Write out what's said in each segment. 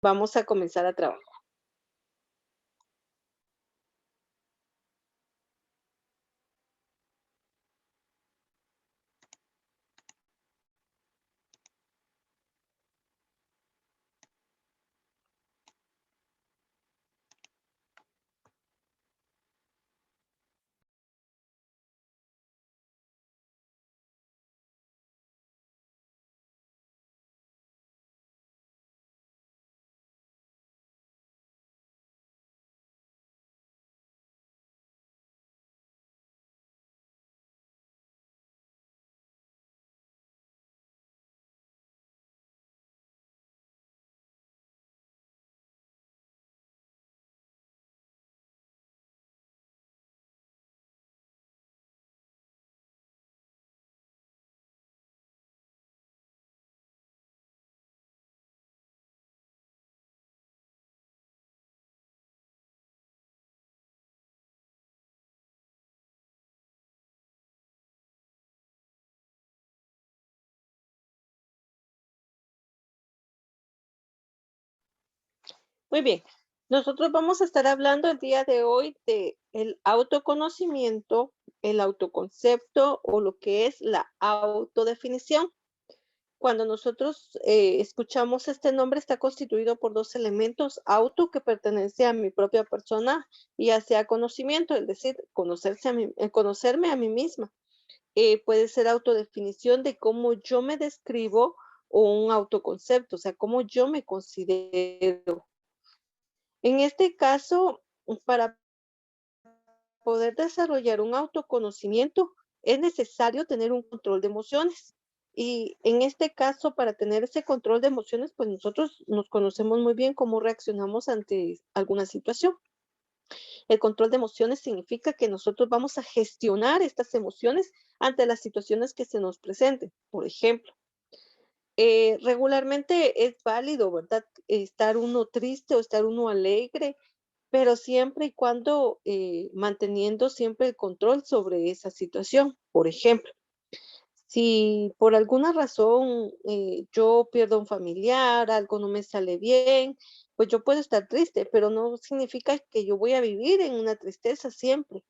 Vamos a comenzar a trabajar. Muy bien. Nosotros vamos a estar hablando el día de hoy de el autoconocimiento, el autoconcepto o lo que es la autodefinición. Cuando nosotros escuchamos este nombre, está constituido por dos elementos: auto, que pertenece a mi propia persona, y hacia conocimiento, es decir, conocerme a mí misma. Puede ser autodefinición de cómo yo me describo, o un autoconcepto, o sea, cómo yo me considero. En este caso, para poder desarrollar un autoconocimiento, es necesario tener un control de emociones. Y en este caso, para tener ese control de emociones, pues nosotros nos conocemos muy bien cómo reaccionamos ante alguna situación. El control de emociones significa que nosotros vamos a gestionar estas emociones ante las situaciones que se nos presenten. Por ejemplo, regularmente es válido, ¿verdad? Estar uno triste o estar uno alegre, pero siempre y cuando manteniendo siempre el control sobre esa situación. Por ejemplo, si por alguna razón yo pierdo un familiar, algo no me sale bien, pues yo puedo estar triste, pero no significa que yo voy a vivir en una tristeza siempre.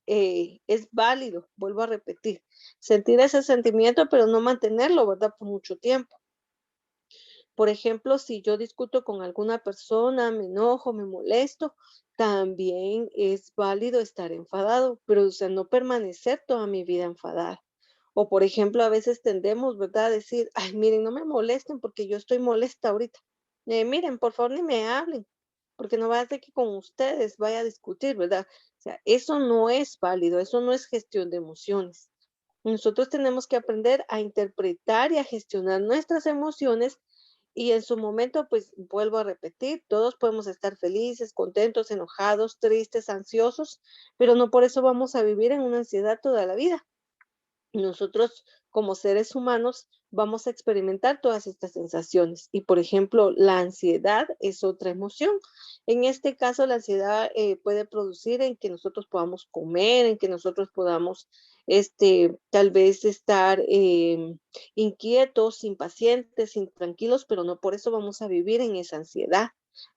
Es válido, vuelvo a repetir, sentir ese sentimiento, pero no mantenerlo, ¿verdad? Por mucho tiempo. Por ejemplo, si yo discuto con alguna persona, me enojo, me molesto, también es válido estar enfadado, pero, o sea, no permanecer toda mi vida enfadada. O, por ejemplo, a veces tendemos, ¿verdad?, a decir: "Ay, miren, no me molesten porque yo estoy molesta ahorita. Miren, por favor, ni me hablen, porque no vaya a ser que con ustedes vaya a discutir", ¿verdad? O sea, eso no es válido, eso no es gestión de emociones. Nosotros tenemos que aprender a interpretar y a gestionar nuestras emociones, y en su momento, pues vuelvo a repetir, todos podemos estar felices, contentos, enojados, tristes, ansiosos, pero no por eso vamos a vivir en una ansiedad toda la vida. Nosotros, como seres humanos, vamos a experimentar todas estas sensaciones. Y, por ejemplo, la ansiedad es otra emoción. En este caso, la ansiedad puede producir en que nosotros podamos comer, en que nosotros podamos, tal vez estar inquietos, impacientes, intranquilos, pero no por eso vamos a vivir en esa ansiedad,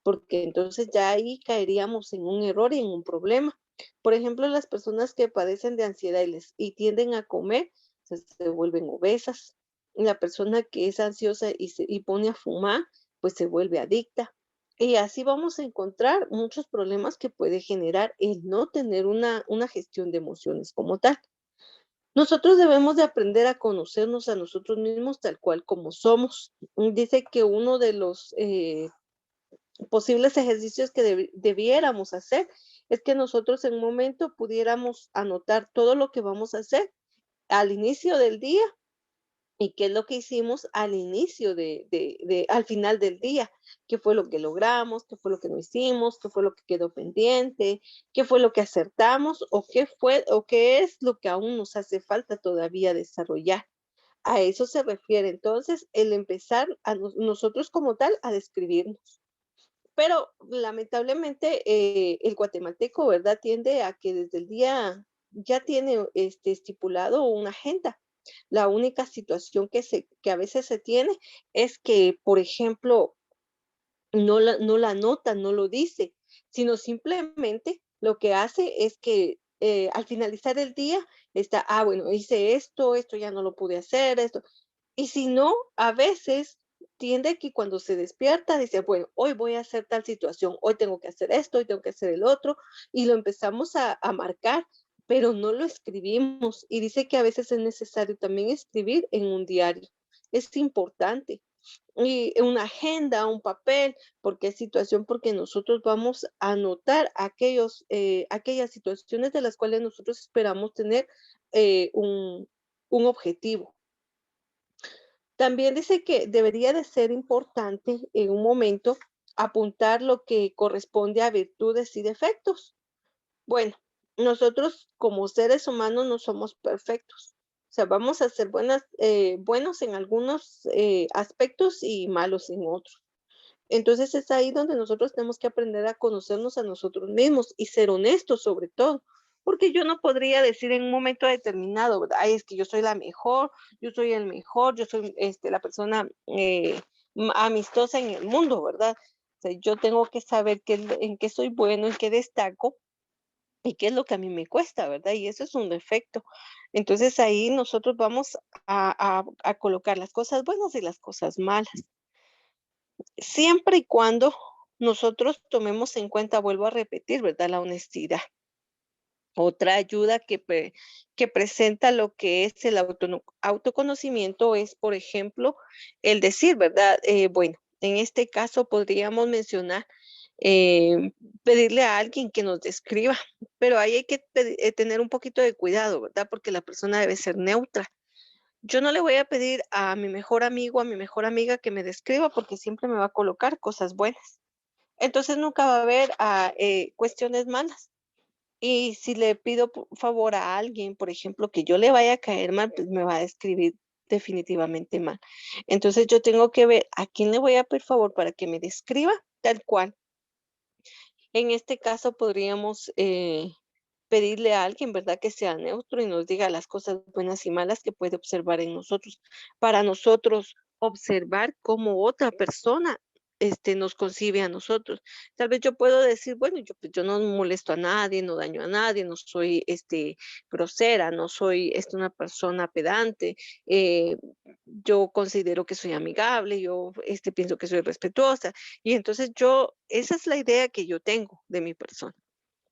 porque entonces ya ahí caeríamos en un error y en un problema. Por ejemplo, las personas que padecen de ansiedad y tienden a comer, se vuelven obesas. La persona que es ansiosa y pone a fumar, pues se vuelve adicta. Y así vamos a encontrar muchos problemas que puede generar el no tener una gestión de emociones como tal. Nosotros debemos de aprender a conocernos a nosotros mismos tal cual como somos. Dice que uno de los posibles ejercicios que debiéramos hacer es que nosotros en un momento pudiéramos anotar todo lo que vamos a hacer al inicio del día, y qué es lo que hicimos al inicio al final del día, qué fue lo que logramos, qué fue lo que no hicimos, qué fue lo que quedó pendiente, qué fue lo que acertamos, o qué es lo que aún nos hace falta todavía desarrollar. A eso se refiere entonces el empezar a nosotros como tal a describirnos. Pero lamentablemente, el guatemalteco, ¿verdad?, tiende a que desde el día ya tiene, estipulado una agenda. La única situación que a veces se tiene es que, por ejemplo, no la nota, no lo dice, sino simplemente lo que hace es que al finalizar el día está, bueno, hice esto ya no lo pude hacer, esto. Y si no, a veces tiende que cuando se despierta dice, bueno, hoy voy a hacer tal situación, hoy tengo que hacer esto, hoy tengo que hacer el otro, y lo empezamos a marcar, pero no lo escribimos. Y dice que a veces es necesario también escribir en un diario. Es importante y una agenda, un papel, porque es situación, porque nosotros vamos a anotar aquellas situaciones de las cuales nosotros esperamos tener un objetivo. También dice que debería de ser importante en un momento apuntar lo que corresponde a virtudes y defectos. Bueno, nosotros como seres humanos no somos perfectos. O sea, vamos a ser buenos en algunos aspectos y malos en otros. Entonces es ahí donde nosotros tenemos que aprender a conocernos a nosotros mismos y ser honestos sobre todo, porque yo no podría decir en un momento determinado, ¿verdad? Ay, es que yo soy la mejor, yo soy el mejor, yo soy la persona amistosa en el mundo, ¿verdad? O sea, yo tengo que saber en qué soy bueno, en qué destaco y qué es lo que a mí me cuesta, ¿verdad? Y eso es un defecto. Entonces ahí nosotros vamos a colocar las cosas buenas y las cosas malas. Siempre y cuando nosotros tomemos en cuenta, vuelvo a repetir, ¿verdad? La honestidad. Otra ayuda que presenta lo que es el autoconocimiento es, por ejemplo, el decir, ¿verdad? Bueno, en este caso podríamos mencionar, pedirle a alguien que nos describa, pero ahí hay que tener un poquito de cuidado, ¿verdad? Porque la persona debe ser neutra. Yo no le voy a pedir a mi mejor amigo, a mi mejor amiga que me describa porque siempre me va a colocar cosas buenas. Entonces nunca va a haber cuestiones malas. Y si le pido favor a alguien, por ejemplo, que yo le vaya a caer mal, pues me va a describir definitivamente mal. Entonces yo tengo que ver a quién le voy a pedir favor para que me describa tal cual. En este caso podríamos pedirle a alguien, ¿verdad? Que sea neutro y nos diga las cosas buenas y malas que puede observar en nosotros, para nosotros observar cómo otra persona nos concibe a nosotros. Tal vez yo puedo decir, bueno, yo no molesto a nadie, no daño a nadie, no soy grosera, no soy una persona pedante, yo considero que soy amigable, yo pienso que soy respetuosa. Y entonces esa es la idea que yo tengo de mi persona,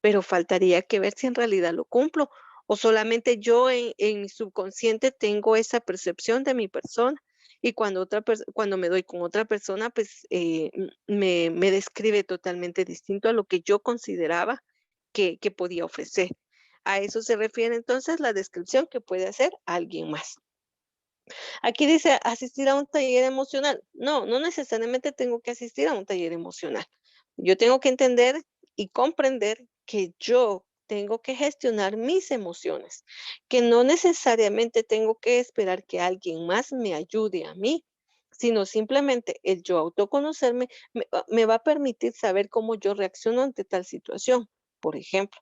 pero faltaría que ver si en realidad lo cumplo o solamente yo en mi subconsciente tengo esa percepción de mi persona y cuando me doy con otra persona, pues me describe totalmente distinto a lo que yo consideraba que podía ofrecer. A eso se refiere entonces la descripción que puede hacer alguien más. Aquí dice asistir a un taller emocional. No, no necesariamente tengo que asistir a un taller emocional. Yo tengo que entender y comprender que yo tengo que gestionar mis emociones, que no necesariamente tengo que esperar que alguien más me ayude a mí, sino simplemente el yo autoconocerme me va a permitir saber cómo yo reacciono ante tal situación. Por ejemplo,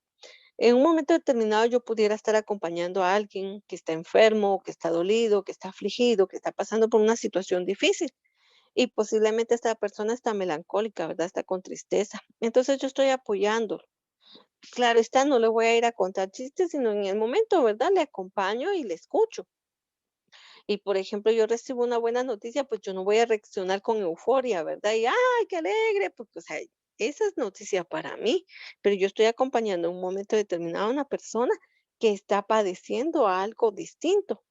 en un momento determinado yo pudiera estar acompañando a alguien que está enfermo, que está dolido, que está afligido, que está pasando por una situación difícil y posiblemente esta persona está melancólica, ¿verdad? Está con tristeza. Entonces yo estoy apoyando. Claro está, no le voy a ir a contar chistes, sino en el momento, ¿verdad? Le acompaño y le escucho. Y por ejemplo, yo recibo una buena noticia, pues yo no voy a reaccionar con euforia, ¿verdad? Y, ¡ay, qué alegre! Porque, o sea, esa es noticia para mí, pero yo estoy acompañando en un momento determinado a una persona que está padeciendo algo distinto.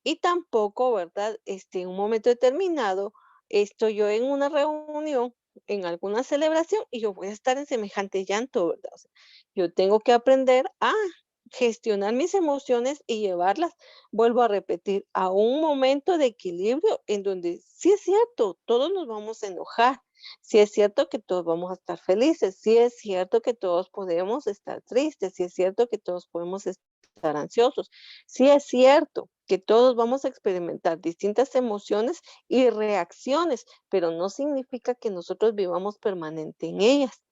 Y tampoco, ¿verdad? En un momento determinado, estoy yo en una reunión, en alguna celebración, y yo voy a estar en semejante llanto, ¿verdad? O sea, yo tengo que aprender a gestionar mis emociones y llevarlas, vuelvo a repetir, a un momento de equilibrio en donde sí es cierto, todos nos vamos a enojar, sí es cierto que todos vamos a estar felices, sí es cierto que todos podemos estar tristes, sí es cierto que todos podemos estar ansiosos, sí es cierto que todos vamos a experimentar distintas emociones y reacciones, pero no significa que nosotros vivamos permanente en ellas.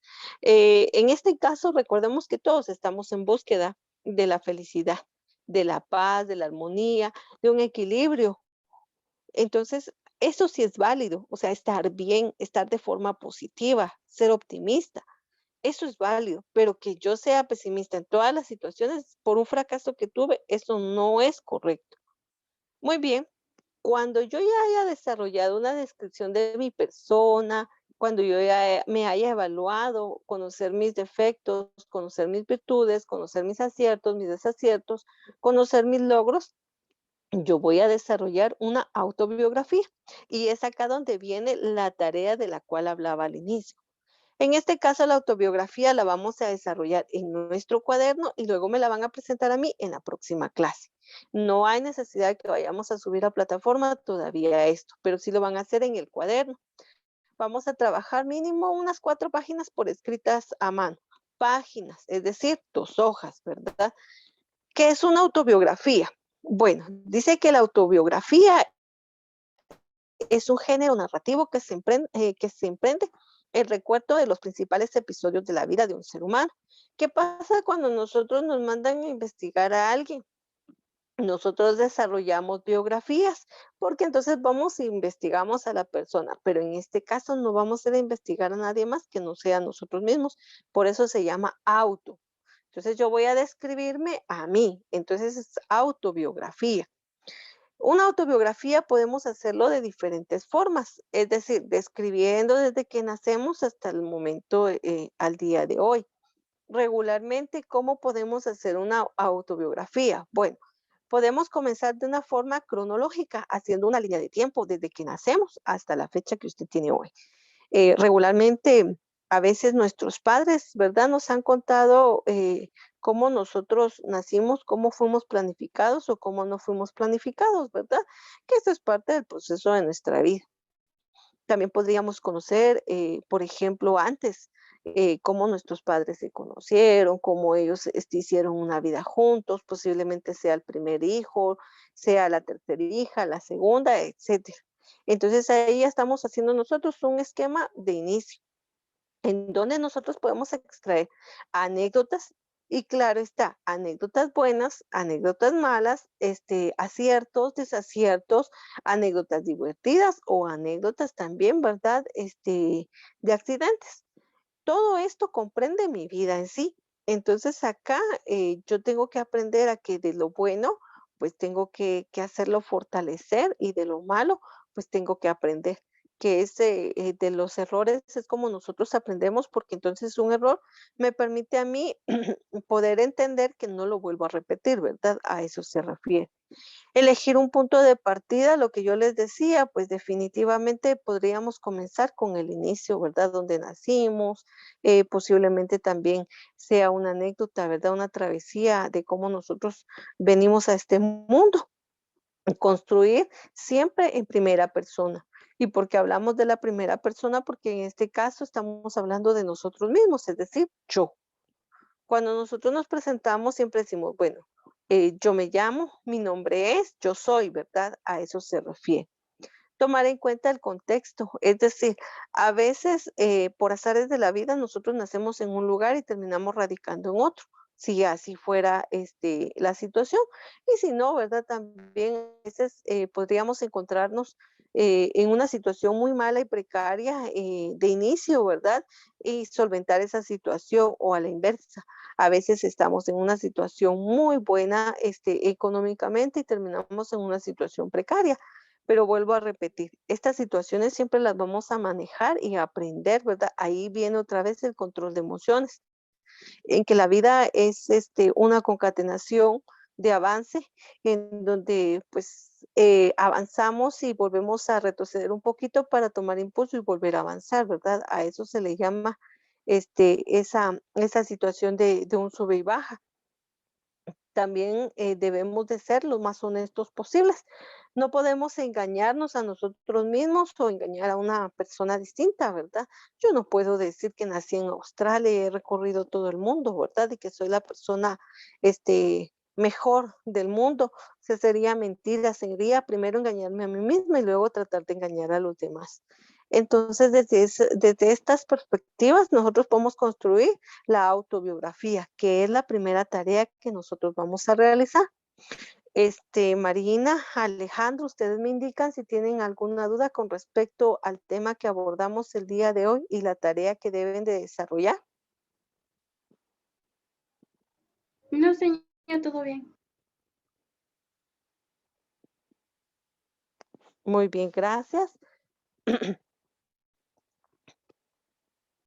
En este caso, recordemos que todos estamos en búsqueda de la felicidad, de la paz, de la armonía, de un equilibrio. Entonces, Eso sí es válido, o sea, estar bien, estar de forma positiva, ser optimista. Eso es válido, pero que yo sea pesimista en todas las situaciones por un fracaso que tuve, eso no es correcto. Muy bien, cuando yo ya haya desarrollado una descripción de mi persona, cuando yo ya me haya evaluado, conocer mis defectos, conocer mis virtudes, conocer mis aciertos, mis desaciertos, conocer mis logros, yo voy a desarrollar una autobiografía. Y es acá donde viene la tarea de la cual hablaba al inicio. En este caso, la autobiografía la vamos a desarrollar en nuestro cuaderno y luego me la van a presentar a mí en la próxima clase. No hay necesidad de que vayamos a subir a plataforma todavía esto, pero sí lo van a hacer en el cuaderno. Vamos a trabajar mínimo unas 4 páginas por escritas a mano. Páginas, es decir, 2 hojas, ¿verdad? ¿Qué es una autobiografía? Bueno, dice que la autobiografía es un género narrativo que se emprende el recuerdo de los principales episodios de la vida de un ser humano. ¿Qué pasa cuando nosotros nos mandan a investigar a alguien? Nosotros desarrollamos biografías, porque entonces vamos e investigamos a la persona, pero en este caso no vamos a ir a investigar a nadie más que no sea nosotros mismos. Por eso se llama auto. Entonces yo voy a describirme a mí, entonces es autobiografía. Una autobiografía podemos hacerlo de diferentes formas, es decir, describiendo desde que nacemos hasta el momento, al día de hoy. Regularmente, ¿cómo podemos hacer una autobiografía? Bueno, podemos comenzar de una forma cronológica, haciendo una línea de tiempo desde que nacemos hasta la fecha que usted tiene hoy. Regularmente, a veces nuestros padres, ¿verdad? Nos han contado cómo nosotros nacimos, cómo fuimos planificados o cómo no fuimos planificados, ¿verdad? Que eso es parte del proceso de nuestra vida. También podríamos conocer, por ejemplo, antes, cómo nuestros padres se conocieron, cómo ellos hicieron una vida juntos, posiblemente sea el primer hijo, sea la tercera hija, la segunda, etcétera. Entonces ahí ya estamos haciendo nosotros un esquema de inicio, en donde nosotros podemos extraer anécdotas y claro está, anécdotas buenas, anécdotas malas, aciertos, desaciertos, anécdotas divertidas o anécdotas también, ¿verdad? De accidentes. Todo esto comprende mi vida en sí. Entonces acá yo tengo que aprender a que de lo bueno, pues tengo que hacerlo fortalecer y de lo malo, pues tengo que aprender. Que es de los errores, es como nosotros aprendemos, porque entonces un error me permite a mí poder entender que no lo vuelvo a repetir, ¿verdad? A eso se refiere. Elegir un punto de partida, lo que yo les decía, pues definitivamente podríamos comenzar con el inicio, ¿verdad? Donde nacimos, posiblemente también sea una anécdota, ¿verdad? Una travesía de cómo nosotros venimos a este mundo. Construir siempre en primera persona. ¿Y por qué hablamos de la primera persona? Porque en este caso estamos hablando de nosotros mismos, es decir, yo. Cuando nosotros nos presentamos, siempre decimos, bueno, yo me llamo, mi nombre es, yo soy, ¿verdad? A eso se refiere. Tomar en cuenta el contexto, es decir, a veces por azares de la vida nosotros nacemos en un lugar y terminamos radicando en otro, si así fuera la situación. Y si no, ¿verdad? También a veces podríamos encontrarnos en una situación muy mala y precaria de inicio, ¿verdad? Y solventar esa situación o a la inversa. A veces estamos en una situación muy buena económicamente y terminamos en una situación precaria. Pero vuelvo a repetir, estas situaciones siempre las vamos a manejar y a aprender, ¿verdad? Ahí viene otra vez el control de emociones, en que la vida es una concatenación de avance en donde pues avanzamos y volvemos a retroceder un poquito para tomar impulso y volver a avanzar, ¿verdad? A eso se le llama esa situación de un sube y baja. También debemos de ser los más honestos posibles. No podemos engañarnos a nosotros mismos o engañar a una persona distinta, ¿verdad? Yo no puedo decir que nací en Australia y he recorrido todo el mundo, ¿verdad? Y que soy la persona mejor del mundo. O sea, sería mentira, sería primero engañarme a mí misma y luego tratar de engañar a los demás. Entonces, desde estas perspectivas, nosotros podemos construir la autobiografía, que es la primera tarea que nosotros vamos a realizar. Marina, Alejandro, ustedes me indican si tienen alguna duda con respecto al tema que abordamos el día de hoy y la tarea que deben de desarrollar. No, señora, todo bien. Muy bien, gracias.